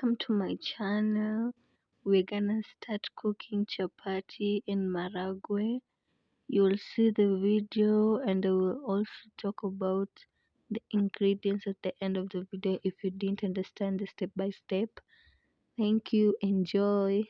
welcome to my channel. We're gonna start cooking chapati and maragwe. You'll see the video and I will also talk about the ingredients at the end of the video if you didn't understand the step by step. Thank you. Enjoy.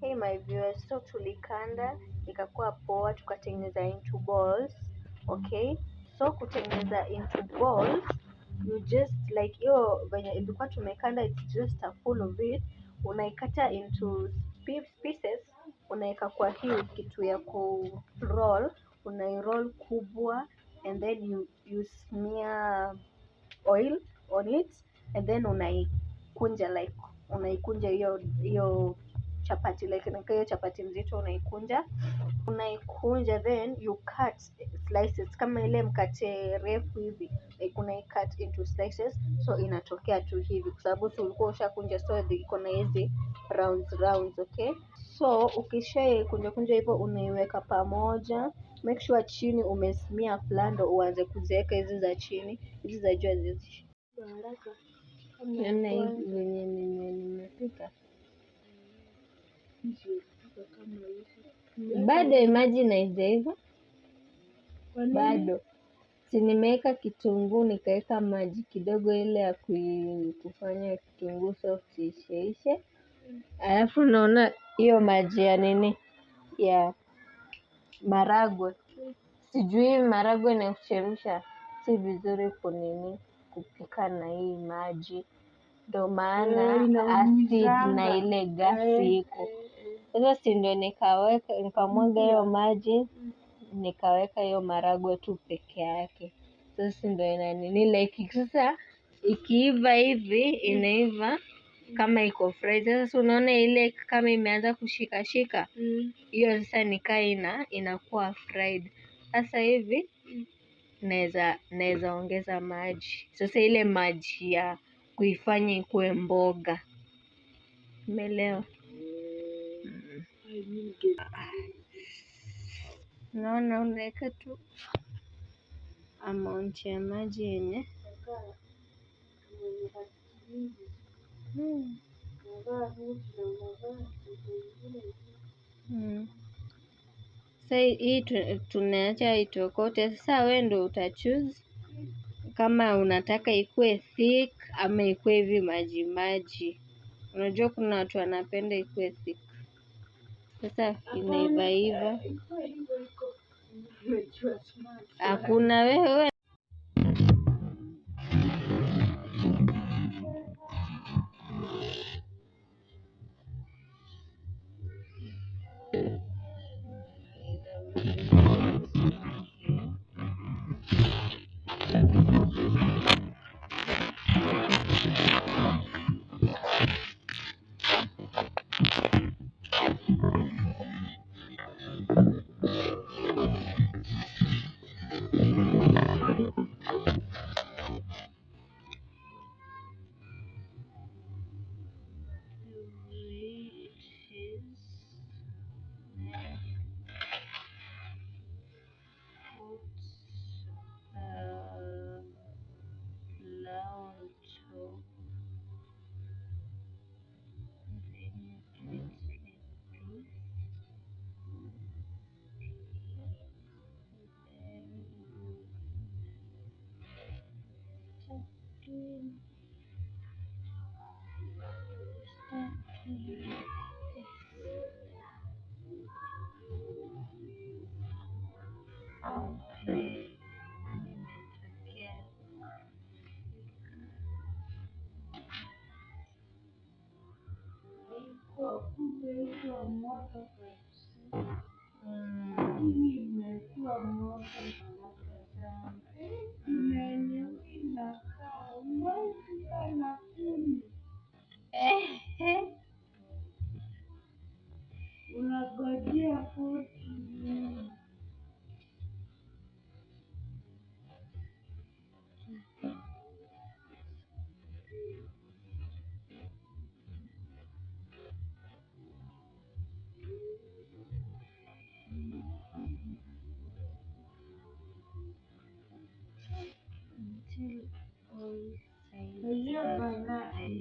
Hey my viewers, so tulikanda ikakuwa poa, tukatengeneza into balls. Okay, so kutengeneza into balls, you just like hiyo venye ilikuwa tumekanda, it's just a full of it, unaikata into pieces, unaika kwa hii kitu ya ku roll, unairoll kubwa, and then you smear oil on it, and then unaikunja hiyo chapati, like hiyo chapati mzito unaikunja, then you cut slices kama ile mkate refu hivi, like unaicut into slices, so inatokea tu hivi kwa sababu si ulikuwa ushakunja, so iko na hizi rounds. Okay, so ukishakunja hivyo unaiweka pamoja, make sure chini umesmia flando, uanze kuziweka hizi za chini, hizi za juu hizi venye nimepika bado. Imagine haijaiva bado, si nimeweka kitunguu nikaweka maji kidogo ile ya kufanya kitunguu soft isheishe, alafu naona hiyo maji ya nini ya maragwe, sijui maragwe na kuchemsha si vizuri kupika na hii maji, ndo maana acid na ile gasi iko sasa, si ndio nikamwaga hiyo maji, nikaweka hiyo maragwe tu peke yake. Sasa ndio like sasa ikiiva hivi inaiva kama iko fried. Sasa unaona ile kama imeanza kushikashika hiyo, sasa nikaa inakuwa fried. Sasa hivi naweza ongeza maji, sasa ile maji ya kuifanya ikuwe mboga, umeelewa? Naona unaweka tu amount ya maji yenye sasa hii tunaacha itokote. Sasa wewe ndo utachoose kama unataka ikuwe thick ama ikuwe hivi maji. Unajua kuna watu wanapenda ikuwe thick. Sasa inaiva hakuna wewe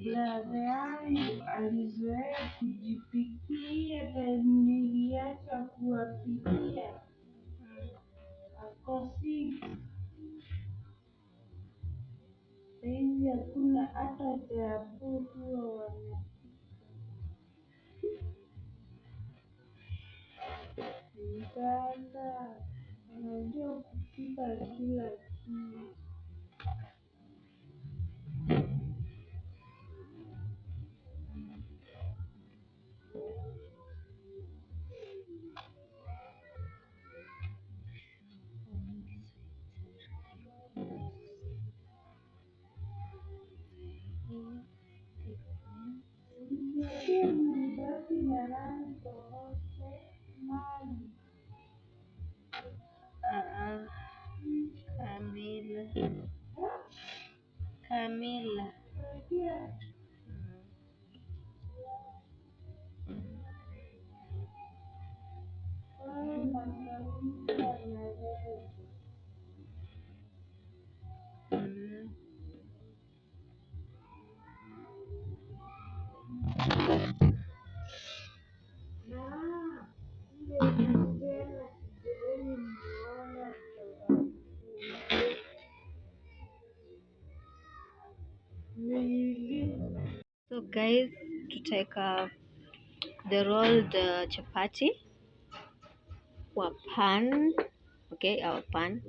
Blaza yangu alizoea kujipikia na niliacha kuwapikia akosi. Sahizi hakuna hata chapo huwa wanapika. Anajua kupika kila kitu. Basi na rangi tofauti mali. Camila. So guys, tutaweka the rolled chapati kwa pan. Okay, our pan.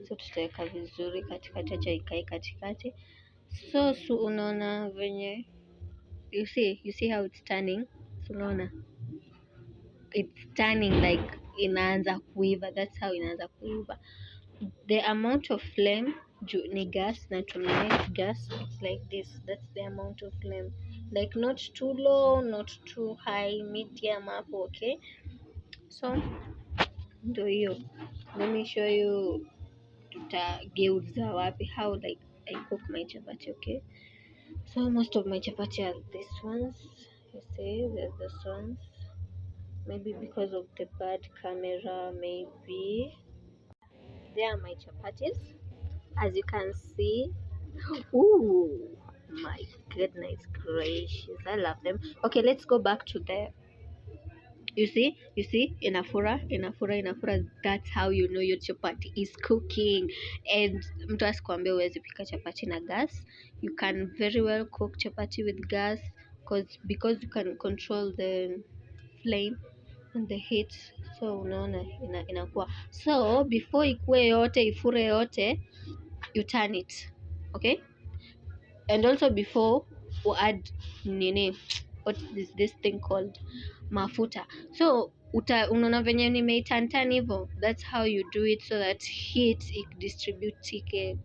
So tutaweka vizuri katikati, acha ikae katikati. So unaona venye you see how it's turning. So unaona it's turning like inaanza kuiva. That's how inaanza kuiva. The amount of flame ni gas na tumia gas, it's like this. That's the amount of flame, like not too low, not too high, medium hapo. Okay, so ndio hiyo. Let me show you tutageuza wapi, how like I cook my chapati. Okay, so most of my chapati are these ones. You see, there's this ones. Maybe because of the bad camera, maybe. They are my chapatis, as you can see. Ooh, my goodness gracious, I love them. Okay, let's go back to the, you see, inafura. That's how you know your chapati is cooking. And mtu asikwambia huwezi pika chapati na gas. You can very well cook chapati with gas, because you can control the flame and the heat. So unaona inakuwa, so before ikue yote, ifure yote, you turn it. Okay, and also before we add nini, what is this thing called, mafuta. So unaona venye nimeitantan hivyo. That's how you do it, so that heat distribute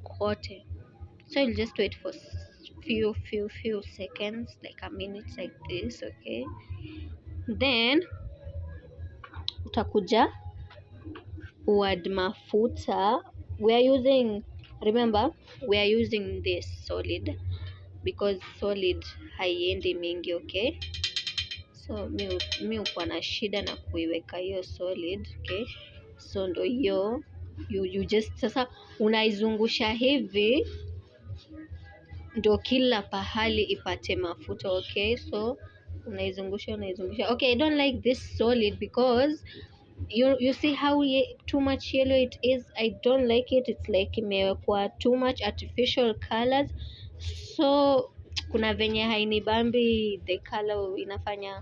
kote. So you'll just wait for few seconds, like a minute, like this. Okay, then utakuja add mafuta. Remember, we are using this solid. because solid haiendi mingi. Okay, so mi uko na shida na kuiweka hiyo solid. Okay, so ndo hiyo you just sasa unaizungusha hivi ndo kila pahali ipate mafuta. Okay, so unaizungusha. Okay, I don't like this solid because you see how too much yellow it is. I don't like it. It's like imewekwa too much artificial colors, so kuna venye hainibambi. The color inafanya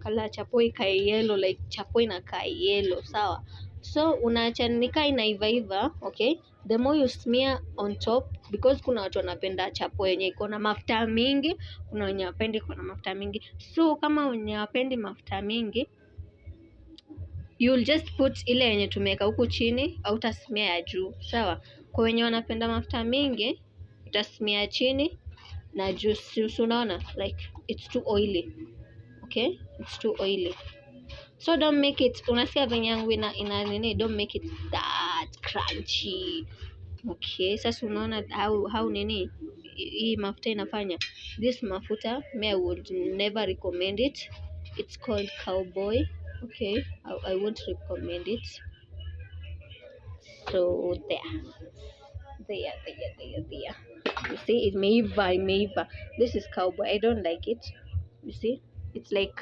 color chapo ikae yellow, like chapo inakaa yellow. Sawa, so unaacha nikaa inaivaiva. Okay, the more you smear on top, because kuna watu wanapenda chapo yenye iko na mafuta mingi, kuna wenye wapendi iko na mafuta mingi. So kama wenye wapendi mafuta mingi, you'll just put ile yenye tumeweka huku chini, au utasmea ya juu. Sawa, kwa wenye wanapenda mafuta mingi utasmea chini na juu. Si unaona like it's too oily. Okay, it's too oily, so don't make it, unasikia venye yangu ina nini, don't make it that crunchy. Okay, sasa unaona how nini hii mafuta inafanya. This mafuta me I would never recommend it. It's called cowboy. Okay, I won't recommend it. So there. You see, it imeiva. This is cowboy. I don't like it. You see, it's like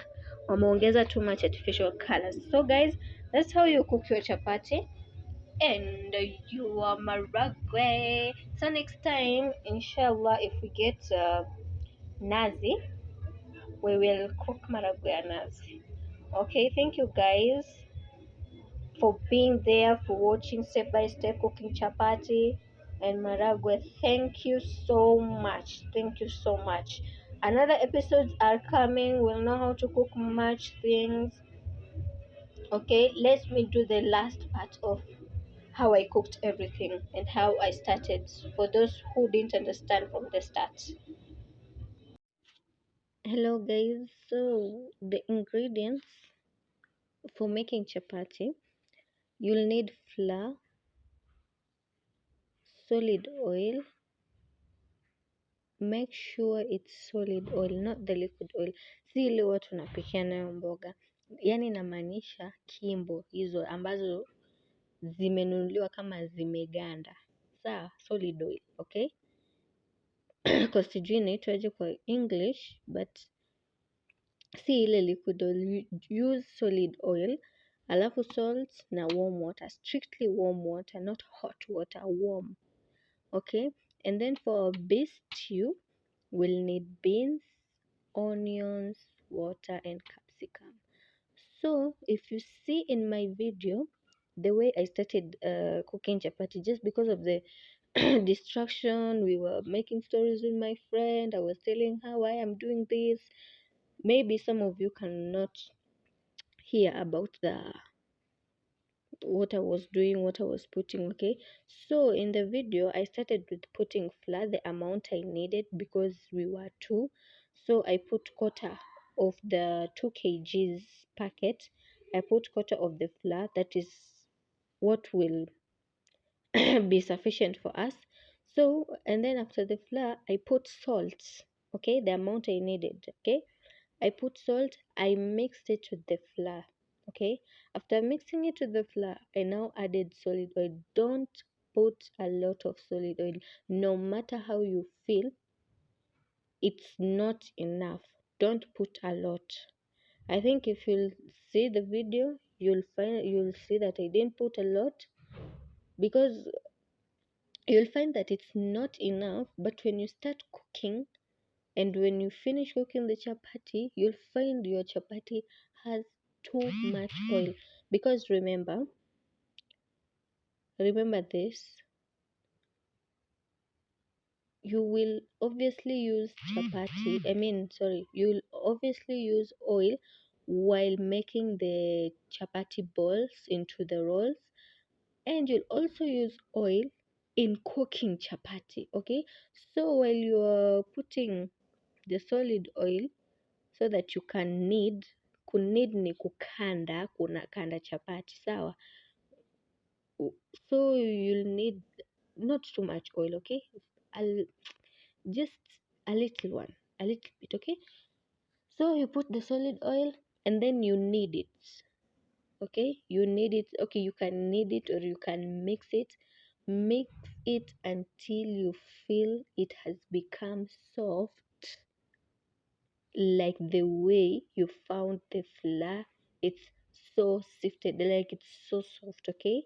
wameongeza too much artificial colors. So guys, that's how you cook your chapati and your maragwe. So next time, inshallah, if we get nazi, we will cook maragwe and nazi. Okay, thank you guys for being there, for watching step by step cooking chapati and maragwe. Thank you so much. Thank you so much. Another episodes are coming. We'll know how to cook much things. Okay, let me do the last part of how I cooked everything and how I started, for those who didn't understand from the start. Hello guys, so the ingredients for making chapati: you'll need flour, solid oil. Make sure it's solid oil, not the liquid oil. Si ile watu napikia nayo mboga, yaani inamaanisha kimbo hizo ambazo zimenunuliwa kama zimeganda. Sawa, solid oil. Okay, kwa sijui inaitwaje kwa English, but si ile liquid oil. Use solid oil, alafu salt na warm water, strictly warm water, not hot water, warm. Okay, and then for beef stew we'll need beans, onions, water and capsicum. So if you see in my video the way I started cooking chapati, just because of the distraction, we were making stories with my friend, I was telling her why I'm doing this. Maybe some of you cannot hear about what I was doing, what I was putting. Okay, so in the video I started with putting flour, the amount I needed, because we were two. So I put quarter of the 2 kgs packet. I put quarter of the flour. That is what will be sufficient for us. So, and then after the flour I put salt. Okay, the amount I needed. Okay, I put salt, I mixed it with the flour. Okay, after mixing it with the flour, I now added solid oil. Don't put a lot of solid oil. No matter how you feel, it's not enough. Don't put a lot. I think if you'll see the video, you'll see that I didn't put a lot, because you'll find that it's not enough. But when you start cooking, and when you finish cooking the chapati, you'll find your chapati has too much oil. Because remember this, you will obviously use you'll obviously use oil while making the chapati balls into the rolls, and you'll also use oil in cooking chapati. Okay, so while you're putting the solid oil, so that you can knead. Kuknead ni kukanda, kuna kanda chapati. Sawa, so you'll need not too much oil. Okay, I'll just a little one, a little bit, okay? So you put the solid oil and then you knead it. Okay, you knead it. Okay, you can knead it or you can mix it. Mix it until you feel it has become soft, like the way you found the flour. It's so sifted, like it's so soft. Okay,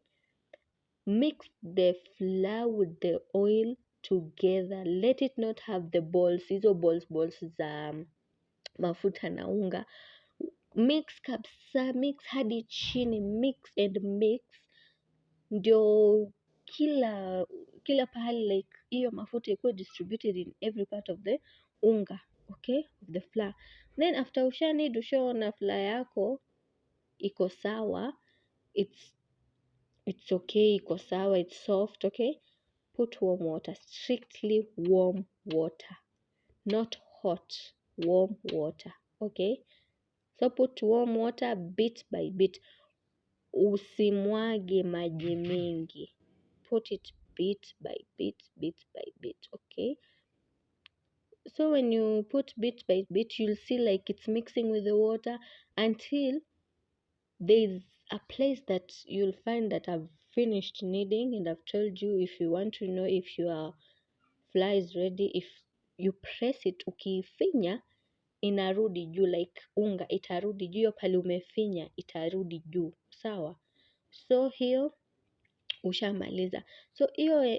mix the flour with the oil together. Let it not have the balls, hizo balls za mafuta na unga. Mix kabisa, mix hadi chini, mix and mix, ndio kila pahali, like hiyo mafuta ikuwe distributed in every part of the unga, okay, of the flour. Then after ushaona flour yako iko sawa, it's okay, iko sawa, it's soft, okay, put warm water, strictly warm water, not hot, warm water, okay? So put warm water bit by bit, usimwage maji mengi, put it bit by bit, okay? So when you put bit by bit, you'll see like it's mixing with the water until there's a place that you'll find that I've finished kneading, and I've told you, if you want to know if your flour is ready, if you press it, ukifinya inarudi juu, like unga itarudi juu, hiyo pale umefinya itarudi juu, sawa? So hiyo ushamaliza. So hiyo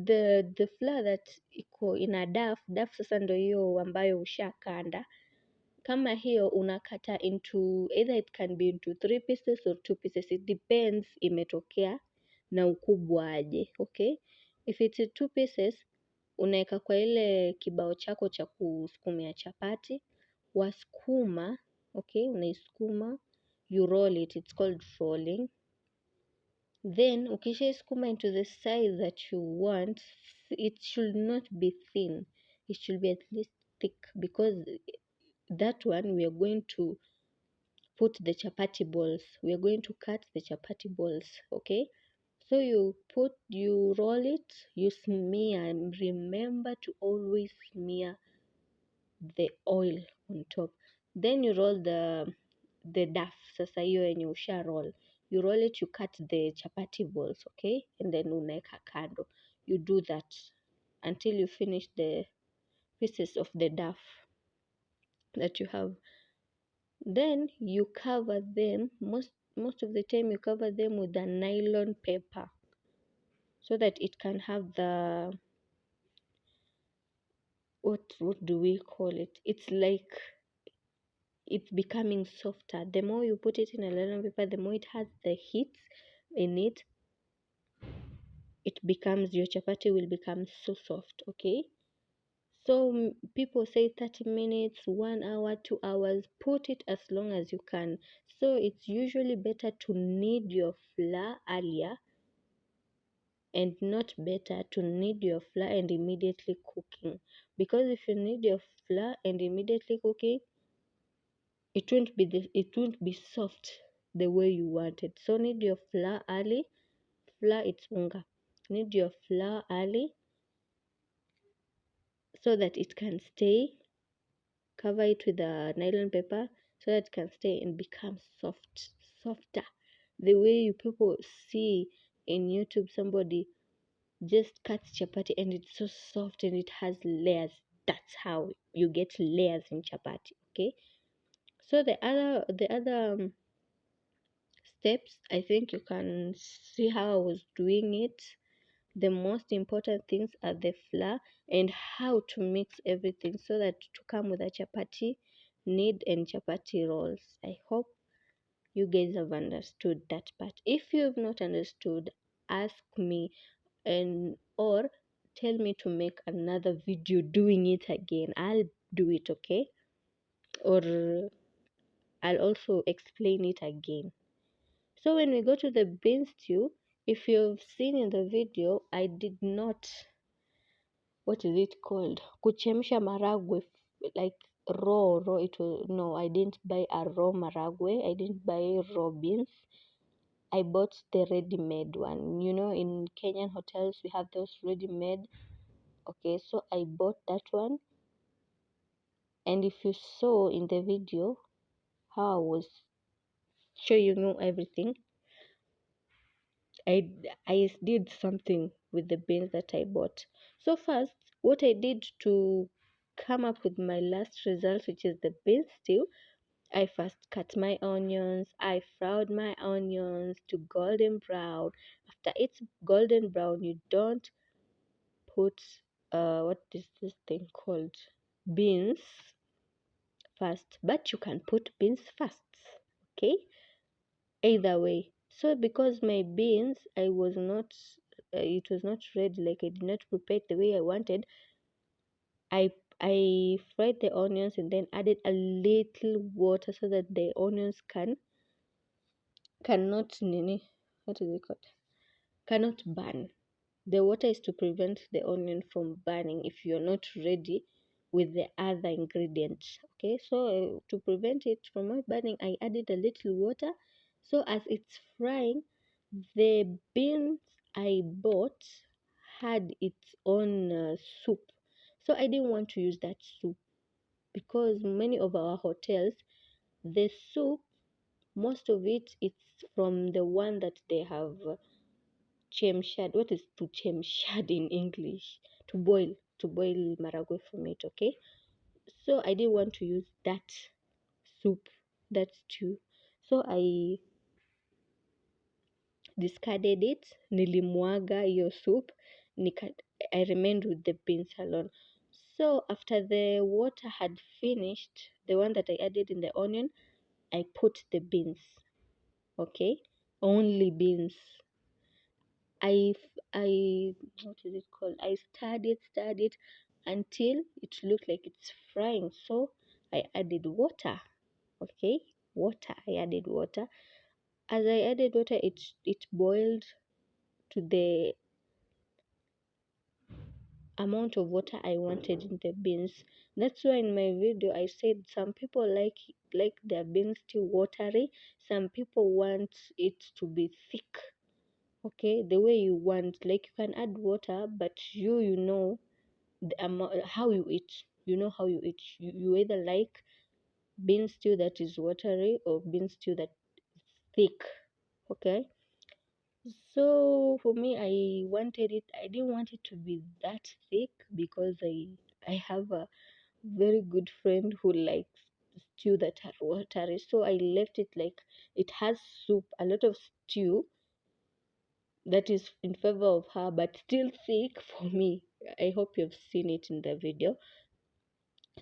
the flour that iko ina daf sasa ndio hiyo ambayo ushakanda. Kama hiyo unakata into either it can be into 3 pieces or 2 pieces, it depends imetokea na ukubwa aje, okay? If it's 2 pieces unaweka kwa ile kibao chako cha kusukumia chapati, wasukuma, okay, unaisukuma, you roll it, it's called rolling. Then ukishaisukuma into the size that you want, it should not be thin, it should be at least thick, because that one we are going to put the chapati balls, we are going to cut the chapati balls, okay? So you roll it, you smear, and remember to always smear the oil on top. Then you roll the duff, sasa hiyo yenye usha roll, you roll it, you cut the chapati balls, okay? And then unaweka kando. You do that until you finish the pieces of the duff that you have. Then you cover them, most of the time you cover them with a nylon paper so that it can have the what do we call it? It's like it's becoming softer. The more you put it in a nylon paper, the more it has the heat in it. It becomes, your chapati will become so soft, okay? So people say 30 minutes, 1 hour, 2 hours, put it as long as you can. So it's usually better to knead your flour earlier and not better to knead your flour and immediately cooking. Because if you knead your flour and immediately cooking, it won't be soft the way you want it. So knead your flour early. Flour, it's unga. Knead your flour early so that it can stay. Cover it with a nylon paper so that it can stay and become softer. The way you people see in YouTube, somebody just cuts chapati and it's so soft and it has layers. That's how you get layers in chapati, okay? So the other steps, I think you can see how I was doing it. The most important things are the flour and how to mix everything so that to come with a chapati knead and chapati rolls. I hope you guys have understood that part. If you have not understood, ask me or tell me to make another video doing it again. I'll do it, okay? Or I'll also explain it again. So when we go to the bean stew, if you've seen in the video, I did not, what is it called? Kuchemsha maragwe, like raw. It was, no, I didn't buy a raw maragwe. I didn't buy raw beans. I bought the ready-made one. You know, in Kenyan hotels, we have those ready-made. Okay, so I bought that one. And if you saw in the video how I was showing you everything, I did something with the beans that I bought. So first, what I did to come up with my last result, which is the bean stew, I first cut my onions. I fried my onions to golden brown. After it's golden brown, you don't put what is this thing called, beans first, but you can put beans first. Okay, either way. So because my beans, I was not it was not ready, like I did not prepare it the way I wanted. I fried the onions and then added a little water so that the onions cannot what is it called, cannot burn. The water is to prevent the onion from burning if you're not ready with the other ingredients. Okay, so to prevent it from not burning, I added a little water. So as it's frying, the beans I bought had its own soup. So I didn't want to use that soup because many of our hotels, the soup, most of it's from the one that they have chemshad. What is to chemshad in English? To boil maragwe from it. Okay, so I didn't want to use that soup, that stew. So I discarded it, nilimwaga hiyo soup, I remained with the beans alone. So after the water had finished, the one that I added in the onion, I put the beans. Okay, only beans. I what is it called? I stirred it until it looked like it's frying. So I added water. Okay, water. I added water. As I added water, it boiled to the amount of water I wanted in the beans. That's why in my video I said some people like their beans too watery. Some people want it to be thick. Okay, the way you want, like you can add water, but you know the amount how you eat. You know how you eat. You either like bean stew that is watery or bean stew that is thick. Okay, so for me, I didn't want it to be that thick because I have a very good friend who likes stew that are watery. So I left it like it has soup, a lot of stew that is in favor of her, but still thick for me. I hope you've seen it in the video.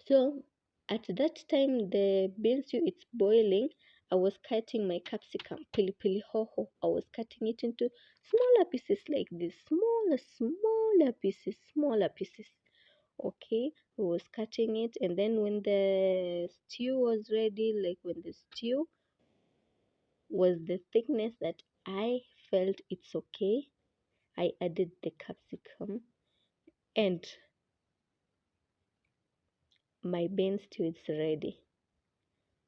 So at that time the bean stew it's boiling. I was cutting my capsicum, pili pili hoho. I was cutting it into smaller pieces like this, smaller pieces. Okay, I was cutting it, and then when the stew was ready, like when the stew was the thickness that I felt it's okay, I added the capsicum, and my bean stew is ready.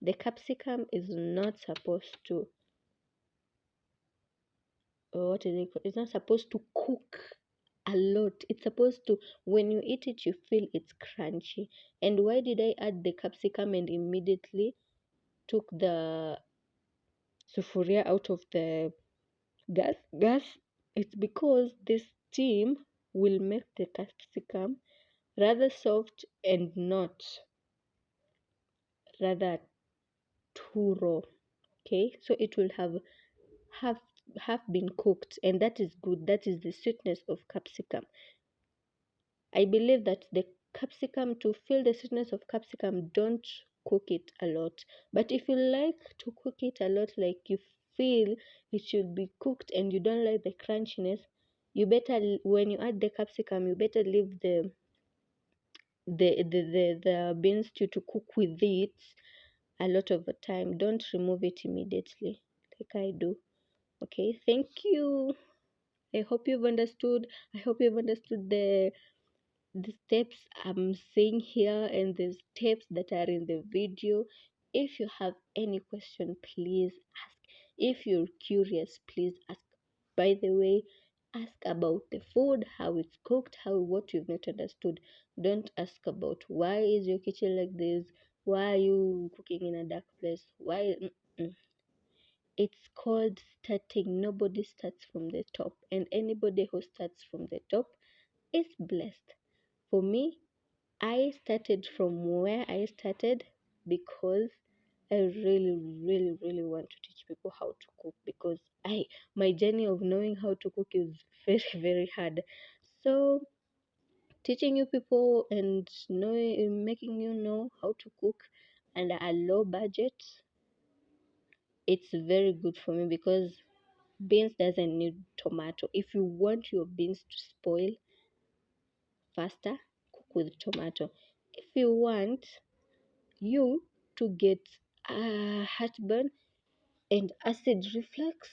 The capsicum is not supposed to, what is it called? It's not supposed to cook a lot. It's supposed to, when you eat it, you feel it's crunchy. And why did I add the capsicum and immediately took the sufuria out of the gas? It's because this steam will make the capsicum rather soft and not rather too raw. Okay, so it will have have been cooked, and that is good. That is the sweetness of capsicum. I believe that the capsicum, to feel the sweetness of capsicum, don't cook it a lot. But if you like to cook it a lot, like you feel it should be cooked and you don't like the crunchiness, you better, when you add the capsicum, you better leave the beans to cook with it a lot of the time. Don't remove it immediately like I do. Okay, thank you. I hope you've understood. I hope you've understood the steps I'm saying here and the steps that are in the video. If you have any question, please ask. If you're curious, please ask. By the way, ask about the food, how it's cooked, how what you've not understood. Don't ask about why is your kitchen like this, why are you cooking in a dark place, why. It's called starting. Nobody starts from the top, and anybody who starts from the top is blessed. For me, I started from where I started because I really want to teach people how to cook, because my journey of knowing how to cook is very hard. So teaching you people and making you know how to cook and a low budget, it's very good for me, because beans doesn't need tomato. If you want your beans to spoil faster, cook with tomato. If you want you to get heartburn and acid reflux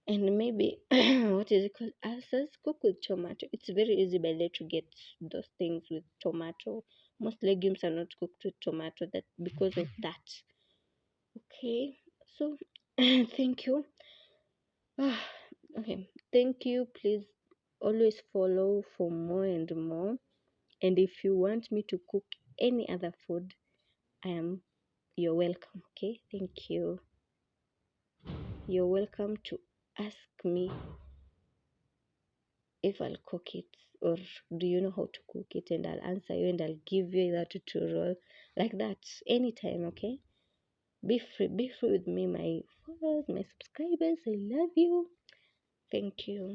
and maybe what is it called, ulcers, cook with tomato. It's very easy by there to get those things with tomato. Most legumes are not cooked with tomato, that because of that. Okay, so thank you. Okay, thank you. Please always follow for more and more. And if you want me to cook any other food, you're welcome. Okay, thank you. You're welcome to ask me if I'll cook it, or do you know how to cook it, and I'll answer you and I'll give you that tutorial like that anytime. Okay, be free with me, my followers, my subscribers. I love you. Thank you.